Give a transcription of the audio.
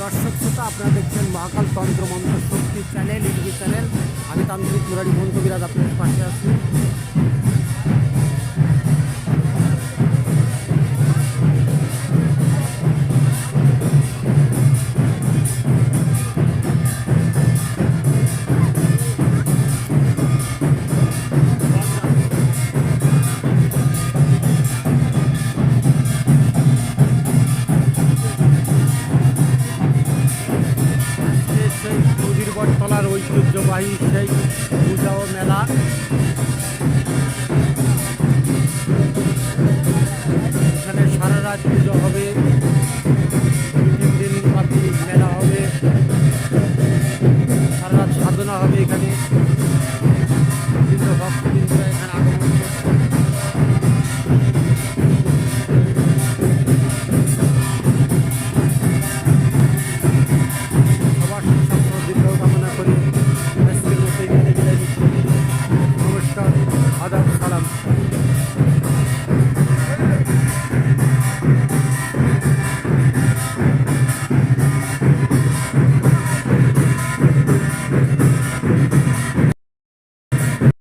দর্শক শ্রোতা, আপনারা দেখছেন মহাকাল তন্ত্র মন্ত্র শক্তি চ্যানেল, ইউটিউব চ্যানেল। আমি তান্ত্রিক মুরারি মন কবিরাজ আপনাদের পাশে আছি। সেই নদীর বটতলার ঐতিহ্যবাহী সেই পূজা ও মেলা